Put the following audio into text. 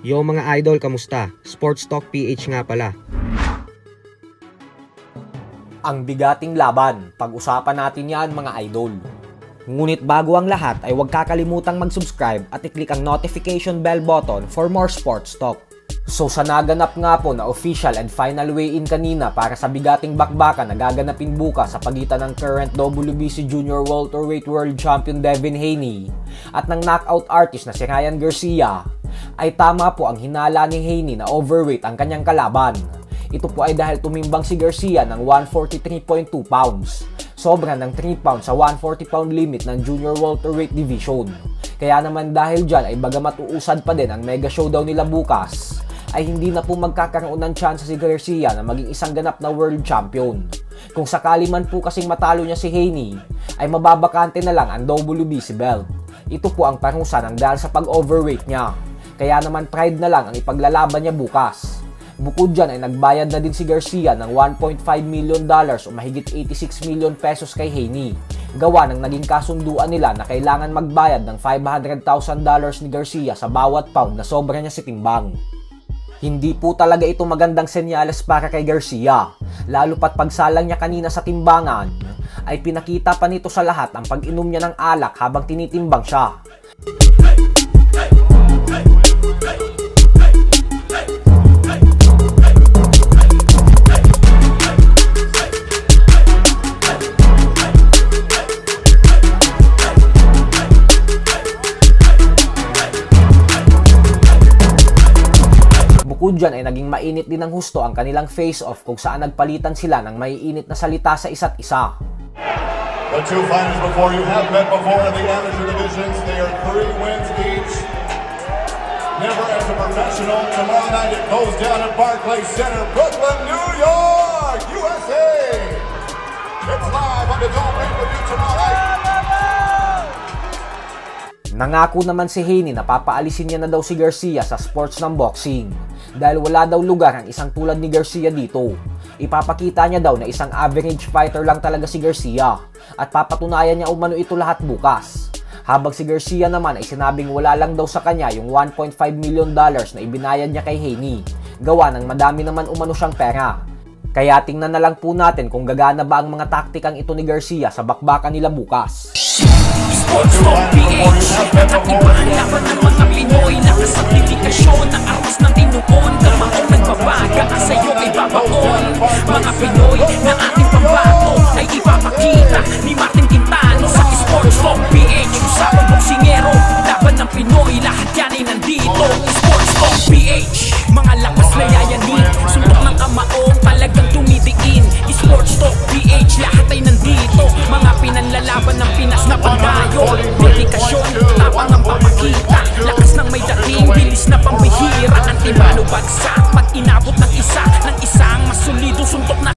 Yo mga idol, kamusta? Sports Talk PH nga pala. Ang bigating laban, pag-usapan natin yan mga idol. Ngunit bago ang lahat ay huwag kakalimutang mag-subscribe at i-click ang notification bell button for more sports talk. So sa naganap nga po na official and final weigh-in kanina para sa bigating bakbakan na gaganapin bukas sa pagitan ng current WBC Junior Welterweight World Champion Devin Haney at ng knockout artist na si Ryan Garcia, ay tama po ang hinala ni Haney na overweight ang kanyang kalaban. Ito po ay dahil tumimbang si Garcia ng 143.2 pounds. Sobra ng 3 pounds sa 140 pound limit ng Junior Welterweight Division. Kaya naman dahil dyan ay bagamat uusad pa din ang mega showdown nila bukas, ay hindi na po magkakaroon ng chance si Garcia na maging isang ganap na world champion. Kung sakali man po kasing matalo niya si Haney, ay mababakante na lang ang WBC belt. Ito po ang parusa ng dahil sa pag-overweight niya. Kaya naman pride na lang ang ipaglalaban niya bukas. Bukod dyan ay nagbayad na din si Garcia ng $1.5 million o mahigit 86 million pesos kay Haney. Gawa ng naging kasunduan nila na kailangan magbayad ng $500,000 ni Garcia sa bawat pound na sobra niya si timbang. Hindi po talaga ito magandang senyales para kay Garcia, lalo pat pagsalang niya kanina sa timbangan, ay pinakita pa nito sa lahat ang pag-inom niya ng alak habang tinitimbang siya. Bukod dyan ay naging mainit din ng husto ang kanilang face-off kung saan nagpalitan sila ng maiinit na salita sa isa't isa. The two fighters before you have met before in the amateur divisions. They are 3 wins each. Never as a professional. Tomorrow night it goes down at Barclays Center, Brooklyn, New York, USA. It's live on the Dome pay-per-view tomorrow night. Nangako naman si Haney na papaalisin niya na daw si Garcia sa sports ng boxing dahil wala daw lugar ang isang tulad ni Garcia dito. Ipapakita niya daw na isang average fighter lang talaga si Garcia at papatunayan niya umano ito lahat bukas. Habang si Garcia naman ay sinabing wala lang daw sa kanya yung $1.5 million na ibinayad niya kay Haney. Gawa ng madami naman umano siyang pera. Kaya tingnan na lang po natin kung gagana ba ang mga taktikang ito ni Garcia sa bakbakan nila bukas. Sports Talk PH at iba ang laban ng mga Pinoy na kasakrifikasyon ng armas ng tinuon. Kamaong nagbabaga ang sa'yo ay babaon. Mga Pinoy na ating pambato ay ipapakita ni Martin Quintano sa Sports Talk PH. Usapang boksingero, laban ng Pinoy, lahat yan ay nandito. Sports Talk PH, mga lakas na yayanin, suntok ng kamaong talagang tumidiin. Sports Talk PH, lahat ay nandito. Mga pinanlalaban ng Pinas na pagdayo, dedikasyon, tapang ang papakita, lakas ng may dating, bilis na pambihira, antibalo bagsak, pag inabot ng isa, ng isang mas solido suntok na